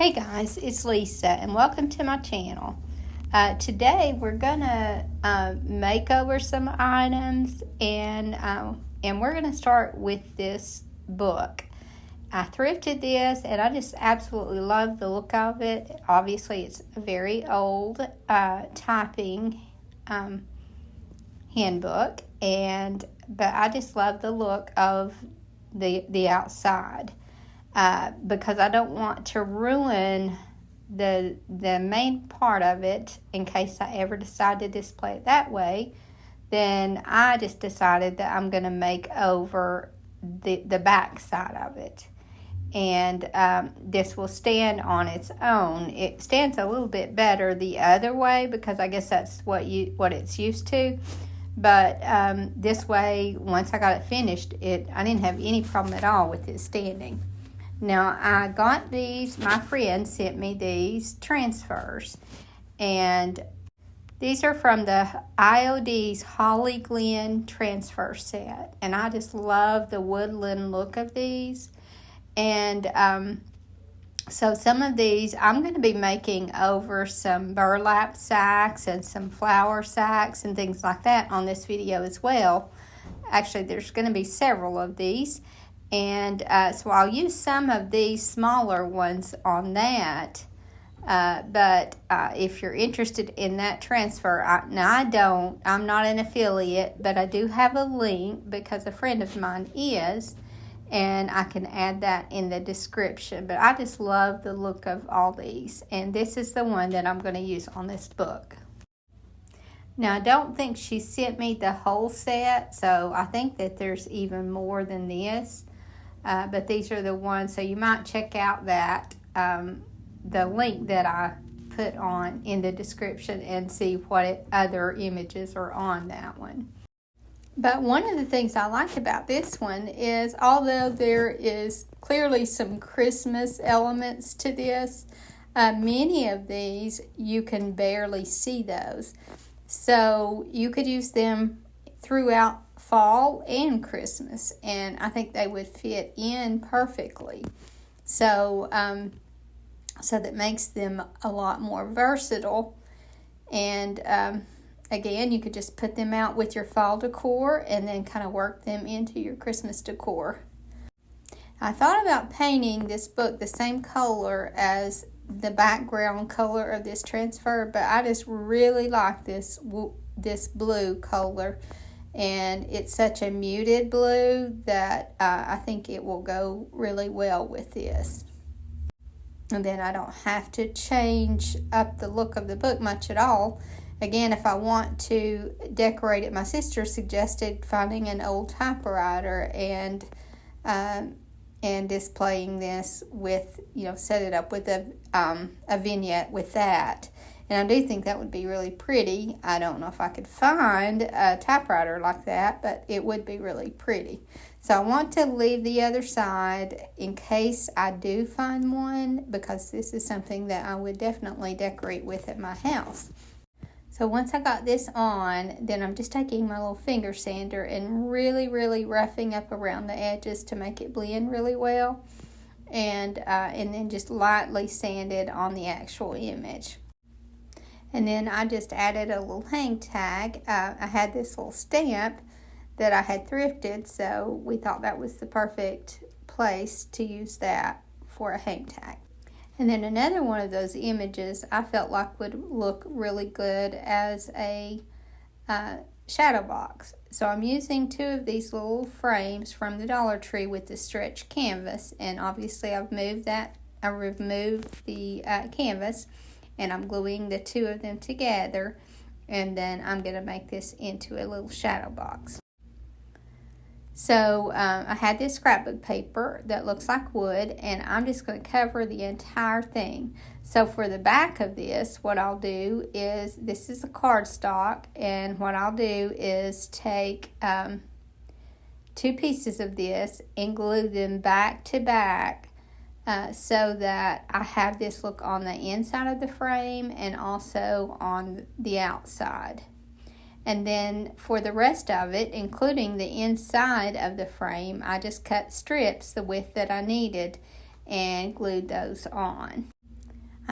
Hey guys, it's Lisa and welcome to my channel. Today we're gonna make over some items and we're gonna start with this book. I thrifted this and I just absolutely love the look of it. Obviously it's a very old typing handbook, but I just love the look of the outside. Because I don't want to ruin the main part of it in case I ever decide to display it that way. Then I just decided that I'm going to make over the back side of it. And this will stand on its own. It stands a little bit better the other way because I guess that's what it's used to. But this way, once I got it finished, I didn't have any problem at all with it standing. Now, I got these, my friend sent me these transfers, and these are from the IOD's Holly Glen transfer set, and I just love the woodland look of these. And so some of these, I'm going to be making over some burlap sacks and some flour sacks and things like that on this video as well. Actually, there's going to be several of these. And so I'll use some of these smaller ones on that. But if you're interested in that transfer, I'm not an affiliate, but I do have a link because a friend of mine is. And I can add that in the description. But I just love the look of all these. And this is the one that I'm going to use on this book. Now, I don't think she sent me the whole set, so I think that there's even more than this. But these are the ones, so you might check out that the link that I put on in the description and see what other images are on that one. But one of the things I like about this one is, although there is clearly some Christmas elements to this, many of these you can barely see those. So you could use them throughout fall and Christmas, and I think they would fit in perfectly. So that makes them a lot more versatile. And again, you could just put them out with your fall decor and then kind of work them into your Christmas decor. I thought about painting this book the same color as the background color of this transfer, but I just really like this blue color. And it's such a muted blue that I think it will go really well with this. And then I don't have to change up the look of the book much at all. Again, if I want to decorate it, my sister suggested finding an old typewriter and displaying this with, set it up with a vignette with that. And I do think that would be really pretty. I don't know if I could find a typewriter like that, but it would be really pretty. So I want to leave the other side in case I do find one, because this is something that I would definitely decorate with at my house. So once I got this on, then I'm just taking my little finger sander and really, really roughing up around the edges to make it blend really well. And then just lightly sand it on the actual image. And then I just added a little hang tag. I had this little stamp that I had thrifted, so we thought that was the perfect place to use that for a hang tag. And then another one of those images I felt like would look really good as a shadow box. So I'm using two of these little frames from the Dollar Tree with the stretch canvas. And obviously I've removed the canvas. And I'm gluing the two of them together, and then I'm going to make this into a little shadow box. So I had this scrapbook paper that looks like wood, and I'm just going to cover the entire thing. So for the back of this, what I'll do is, this is a cardstock, and what I'll do is take two pieces of this and glue them back to back. So that I have this look on the inside of the frame and also on the outside. And then for the rest of it, including the inside of the frame, I just cut strips the width that I needed and glued those on.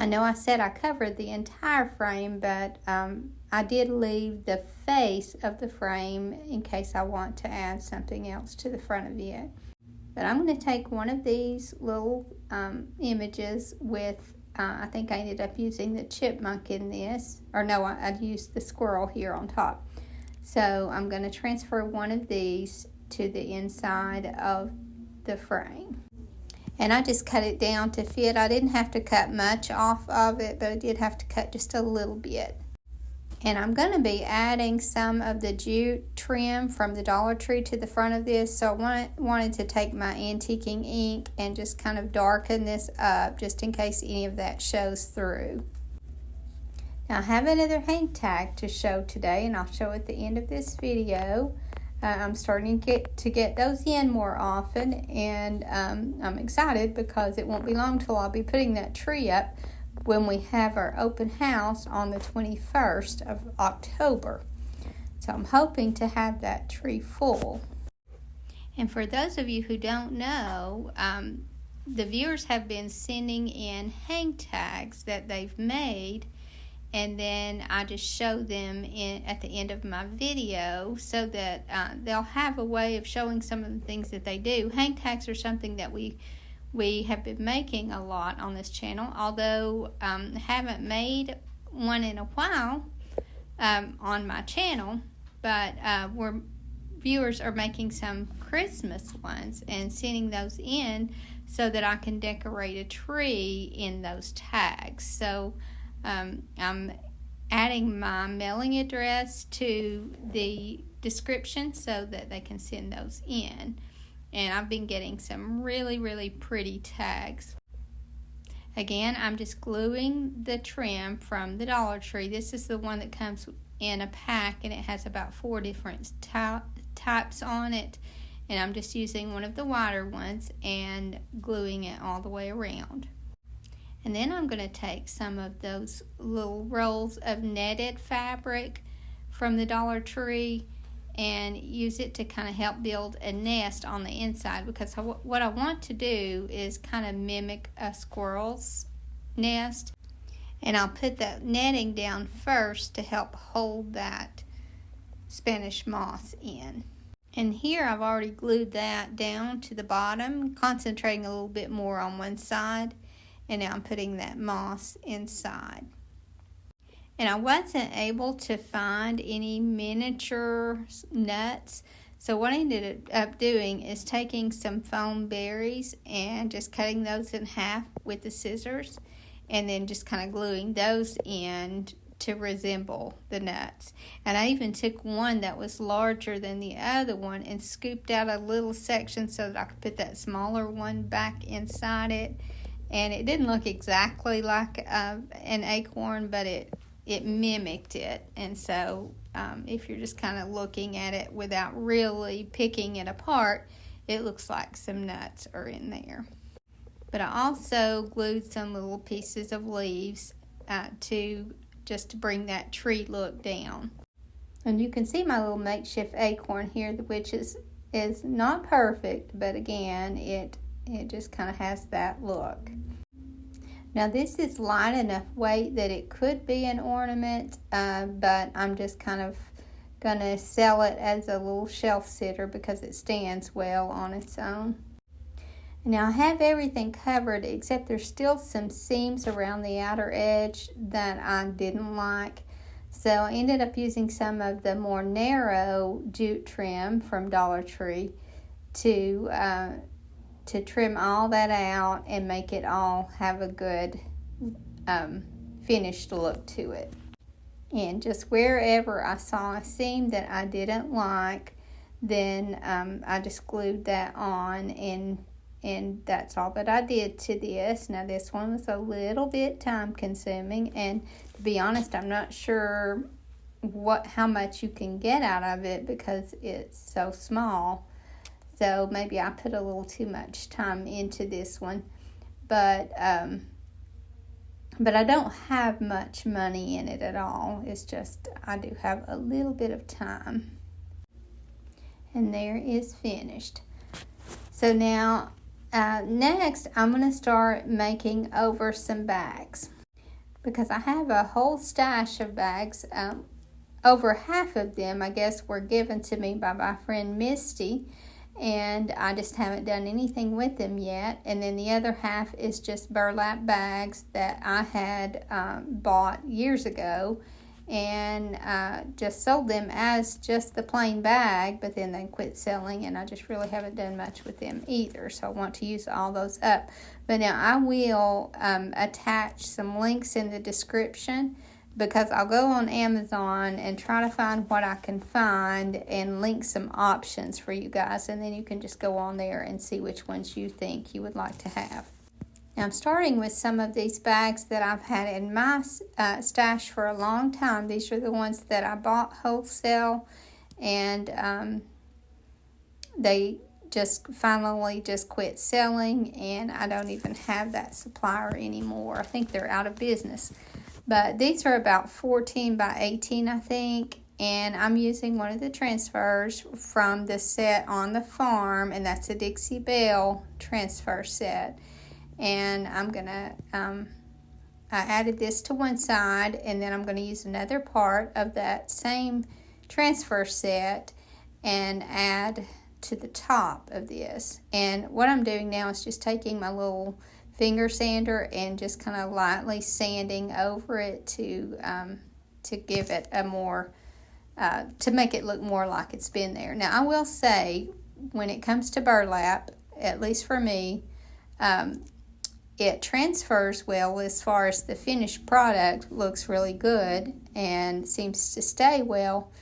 I know I said I covered the entire frame, but I did leave the face of the frame in case I want to add something else to the front of it. But I'm going to take one of these little images with, I think I ended up using the chipmunk in this. Or no, I'd used the squirrel here on top. So I'm going to transfer one of these to the inside of the frame. And I just cut it down to fit. I didn't have to cut much off of it, but I did have to cut just a little bit. And I'm going to be adding some of the jute trim from the Dollar Tree to the front of this. So I wanted to take my antiquing ink and just kind of darken this up just in case any of that shows through. Now I have another hang tag to show today, and I'll show at the end of this video. I'm starting to get those in more often, and I'm excited because it won't be long till I'll be putting that tree up when we have our open house on the 21st of October. So I'm hoping to have that tree full. And for those of you who don't know, the viewers have been sending in hang tags that they've made, and then I just show them at the end of my video so that they'll have a way of showing some of the things that they do. Hang tags are something that we have been making a lot on this channel, although haven't made one in a while on my channel, but viewers are making some Christmas ones and sending those in so that I can decorate a tree in those tags. So I'm adding my mailing address to the description so that they can send those in. And I've been getting some really, really pretty tags. Again, I'm just gluing the trim from the Dollar Tree. This is the one that comes in a pack, and it has about 4 different types on it. And I'm just using one of the wider ones and gluing it all the way around. And then I'm going to take some of those little rolls of netted fabric from the Dollar Tree and use it to kind of help build a nest on the inside, because what I want to do is kind of mimic a squirrel's nest. And I'll put that netting down first to help hold that Spanish moss in. And here I've already glued that down to the bottom, concentrating a little bit more on one side. And now I'm putting that moss inside. And I wasn't able to find any miniature nuts. So what I ended up doing is taking some foam berries and just cutting those in half with the scissors. And then just kind of gluing those in to resemble the nuts. And I even took one that was larger than the other one and scooped out a little section so that I could put that smaller one back inside it. And it didn't look exactly like an acorn, but it mimicked it. And so if you're just kind of looking at it without really picking it apart, it looks like some nuts are in there. But I also glued some little pieces of leaves to bring that tree look down. And you can see my little makeshift acorn here, which is not perfect, but again, it just kind of has that look. Now this is light enough weight that it could be an ornament, but I'm just kind of going to sell it as a little shelf sitter because it stands well on its own. Now I have everything covered except there's still some seams around the outer edge that I didn't like. So I ended up using some of the more narrow jute trim from Dollar Tree to trim all that out and make it all have a good finished look to it. And just wherever I saw a seam that I didn't like, then I just glued that on, and that's all that I did to this. Now this one was a little bit time consuming, and to be honest, I'm not sure how much you can get out of it because it's so small. So maybe I put a little too much time into this one. But I don't have much money in it at all. It's just I do have a little bit of time. And there is finished. So now next I'm going to start making over some bags. because I have a whole stash of bags. Over half of them, I guess, were given to me by my friend Misty, and I just haven't done anything with them yet. And then the other half is just burlap bags that I had bought years ago, and just sold them as just the plain bag, but then they quit selling, and I just really haven't done much with them either, so I want to use all those up. But now I will attach some links in the description, because I'll go on Amazon and try to find what I can find and link some options for you guys, and then you can just go on there and see which ones you think you would like to have. Now I'm starting with some of these bags that I've had in my stash for a long time. These are the ones that I bought wholesale, and they just finally just quit selling, and I don't even have that supplier anymore. I think they're out of business. But these are about 14 by 18, I think, and I'm using one of the transfers from the set on the farm, and that's a Dixie Belle transfer set. And I'm going to, I added this to one side, and then I'm going to use another part of that same transfer set and add to the top of this. And what I'm doing now is just taking my little finger sander and just kind of lightly sanding over it to give it a more, to make it look more like it's been there. Now I will say, when it comes to burlap, at least for me, it transfers well as far as the finished product looks really good and seems to stay well,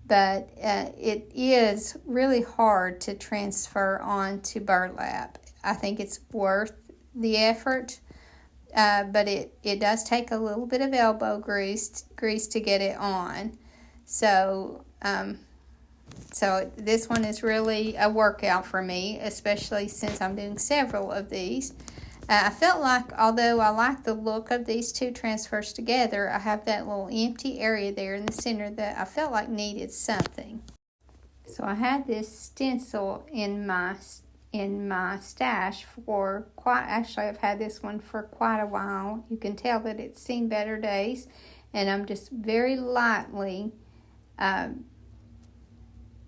but it is really hard to transfer onto burlap. I think it's worth the effort, but it does take a little bit of elbow grease to get it on. So this one is really a workout for me, especially since I'm doing several of these. I felt like, although I like the look of these two transfers together, I have that little empty area there in the center that I felt like needed something. So I had this stencil in my stash for actually I've had this one for quite a while. You can tell that it's seen better days, and I'm just very lightly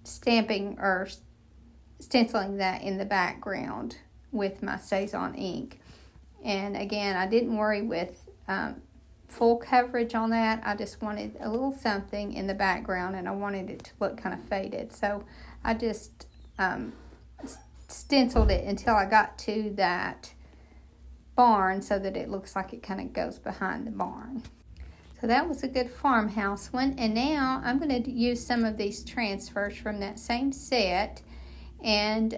stamping or stenciling that in the background with my StazOn ink. And again, I didn't worry with full coverage on that. I just wanted a little something in the background, and I wanted it to look kind of faded. So I just stenciled it until I got to that barn so that it looks like it kind of goes behind the barn. So that was a good farmhouse one. And now I'm going to use some of these transfers from that same set, and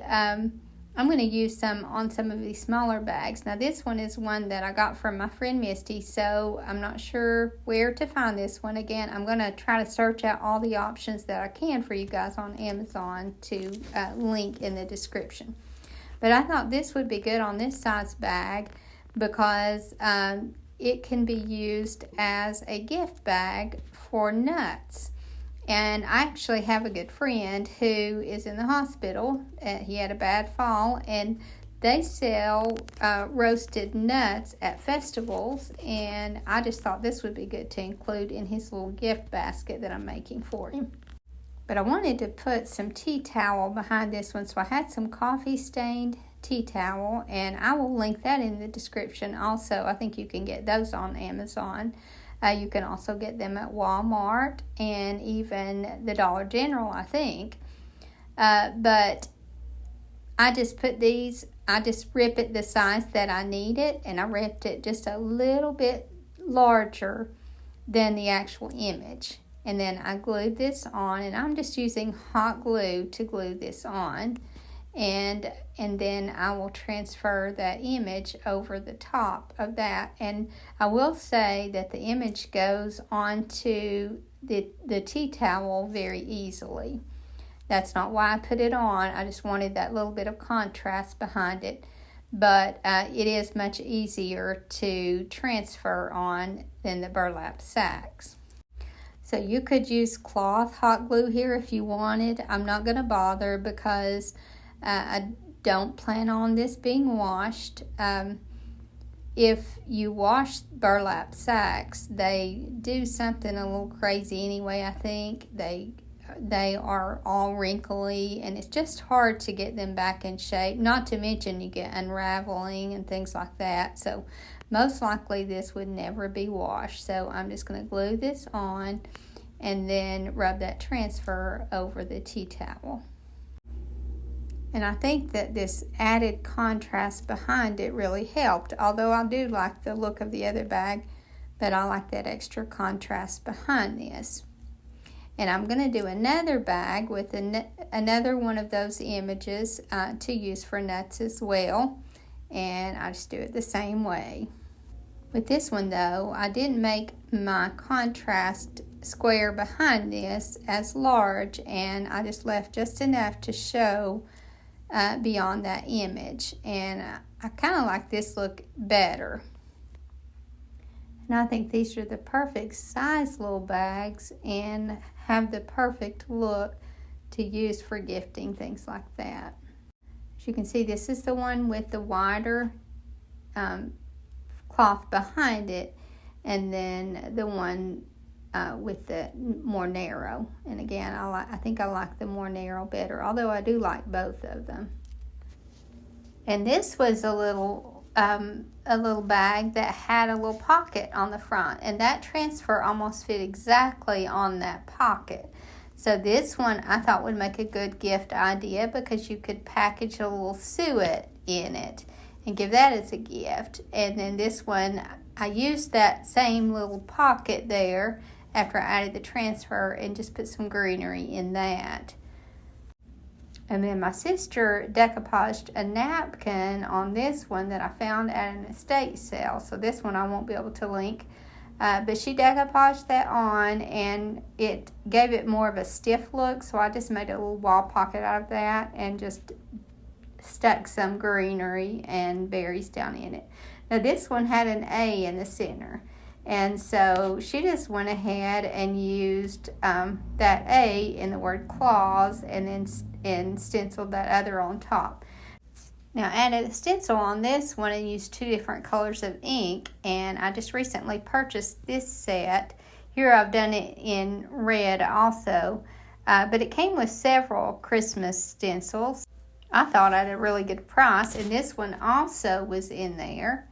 I'm going to use some on some of these smaller bags. Now this one is one that I got from my friend Misty, so I'm not sure where to find this one. Again, I'm going to try to search out all the options that I can for you guys on Amazon to link in the description. But I thought this would be good on this size bag because it can be used as a gift bag for nuts. And I actually have a good friend who is in the hospital. He had a bad fall, and they sell roasted nuts at festivals, and I just thought this would be good to include in his little gift basket that I'm making for him. But I wanted to put some tea towel behind this one, so I had some coffee stained tea towel, and I will link that in the description also. I think you can get those on Amazon. You can also get them at Walmart and even the Dollar General, I think. But I just put these, I just rip it the size that I need it, and I ripped it just a little bit larger than the actual image. And then I glued this on, and I'm just using hot glue to glue this on. And then I will transfer that image over the top of that. And I will say that the image goes onto the tea towel very easily. That's not why I put it on. I just wanted that little bit of contrast behind it. But it is much easier to transfer on than the burlap sacks. So you could use cloth hot glue here if you wanted. I'm not going to bother because I don't plan on this being washed. if you wash burlap sacks, they do something a little crazy anyway, I think. They are all wrinkly, and it's just hard to get them back in shape. Not to mention you get unraveling and things like that. So most likely this would never be washed. So I'm just going to glue this on and then rub that transfer over the tea towel. And I think that this added contrast behind it really helped. Although I do like the look of the other bag, but I like that extra contrast behind this. And I'm going to do another bag with another one of those images to use for nuts as well. And I just do it the same way. With this one though, I didn't make my contrast square behind this as large, and I just left just enough to show beyond that image. And I kind of like this look better. And I think these are the perfect size little bags and have the perfect look to use for gifting, things like that. As you can see, this is the one with the wider cloth behind it, and then the one with the more narrow. And again, I think I like the more narrow better, although I do like both of them. And this was a little bag that had a little pocket on the front, and that transfer almost fit exactly on that pocket. So this one I thought would make a good gift idea, because you could package a little suet in it and give that as a gift. And then this one, I used that same little pocket there after I added the transfer and just put some greenery in that. And then my sister decoupaged a napkin on this one that I found at an estate sale. So this one I won't be able to link. But she decoupaged that on, and it gave it more of a stiff look. So I just made a little wall pocket out of that and just stuck some greenery and berries down in it. Now this one had an A in the center. And so she just went ahead and used that A in the word claws, and then stenciled that other on top. Now I added a stencil on this one and used 2 different colors of ink, and I just recently purchased this set. Here I've done it in red also, but it came with several Christmas stencils. I thought at a really good price, and this one also was in there.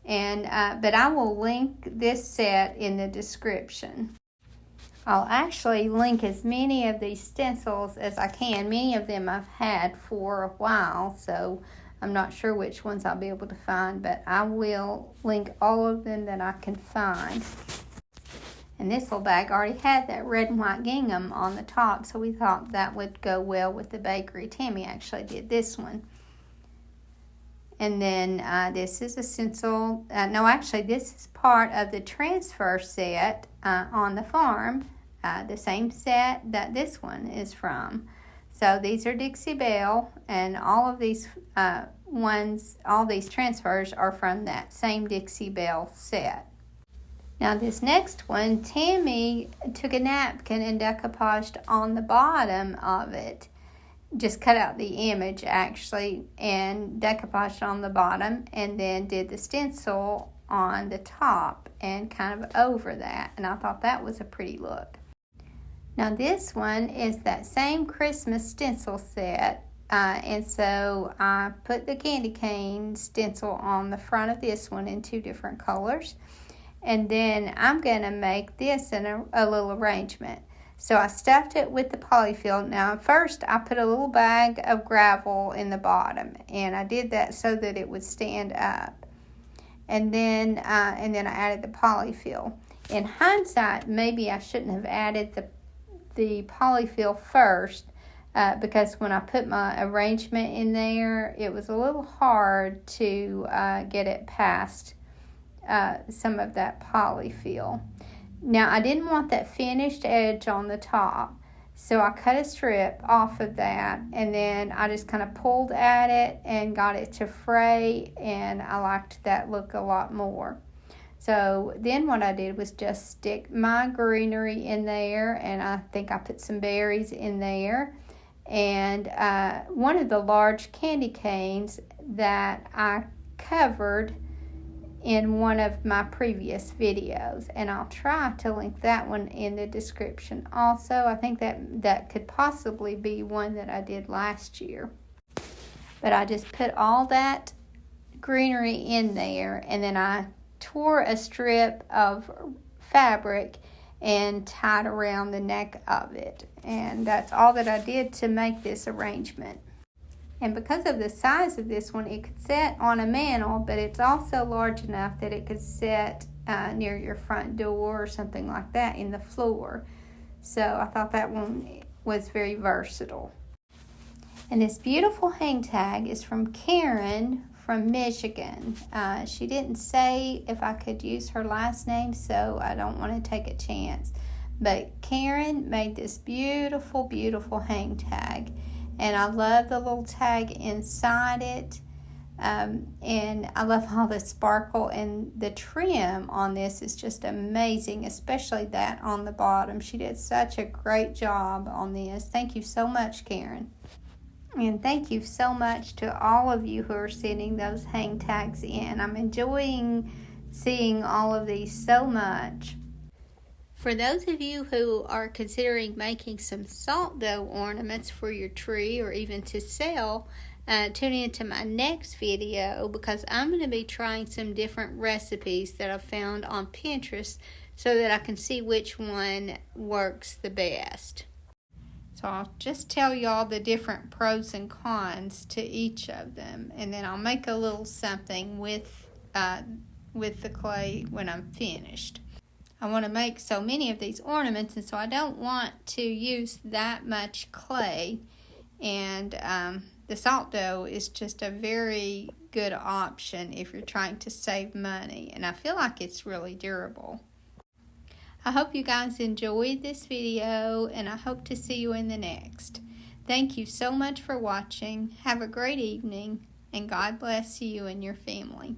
And but I will link this set in the description. I'll actually link as many of these stencils as I can. Many of them I've had for a while, so I'm not sure which ones I'll be able to find, but I will link all of them that I can find. And this little bag already had that red and white gingham on the top, so we thought that would go well with the bakery. Tammy actually did this one. And then this is a stencil. No, actually, this is part of the transfer set on the farm, the same set that this one is from. So these are Dixie Belle, and all of these all these transfers are from that same Dixie Belle set. Now this next one, Tammy took a napkin and decoupaged on the bottom of it. Just cut out the image actually and decoupaged on the bottom, and then did the stencil on the top and kind of over that, and I thought that was a pretty look. Now this one is that same Christmas stencil set, and so I put the candy cane stencil on the front of this one in 2 different colors, and then I'm going to make this in a little arrangement. So I stuffed it with the polyfill. Now first I put a little bag of gravel in the bottom, and I did that so that it would stand up. And then I added the polyfill. In hindsight, maybe I shouldn't have added the polyfill first, because when I put my arrangement in there, it was a little hard to get it past some of that polyfill. Now, I didn't want that finished edge on the top, so I cut a strip off of that, and then I just kind of pulled at it and got it to fray, and I liked that look a lot more. So then what I did was just stick my greenery in there, and I think I put some berries in there, and one of the large candy canes that I covered in one of my previous videos, and I'll try to link that one in the description also. I think that could possibly be one that I did last year. But I just put all that greenery in there, and then I tore a strip of fabric and tied around the neck of it. And that's all that I did to make this arrangement. And because of the size of this one, it could sit on a mantle, but it's also large enough that it could sit near your front door or something like that in the floor. So I thought that one was very versatile. And this beautiful hang tag is from Karen from Michigan. She didn't say if I could use her last name, so I don't want to take a chance. But Karen made this beautiful, beautiful hang tag. And I love the little tag inside it. And I love all the sparkle, and the trim on this is just amazing, especially that on the bottom. She did such a great job on this. Thank you so much, Karen. And thank you so much to all of you who are sending those hang tags in. I'm enjoying seeing all of these so much. For those of you who are considering making some salt dough ornaments for your tree or even to sell, tune into my next video, because I'm going to be trying some different recipes that I've found on Pinterest so that I can see which one works the best. So I'll just tell y'all the different pros and cons to each of them, and then I'll make a little something with the clay when I'm finished. I want to make so many of these ornaments, and so I don't want to use that much clay, and the salt dough is just a very good option if you're trying to save money, and I feel like it's really durable. I hope you guys enjoyed this video, and I hope to see you in the next. Thank you so much for watching. Have a great evening, and God bless you and your family.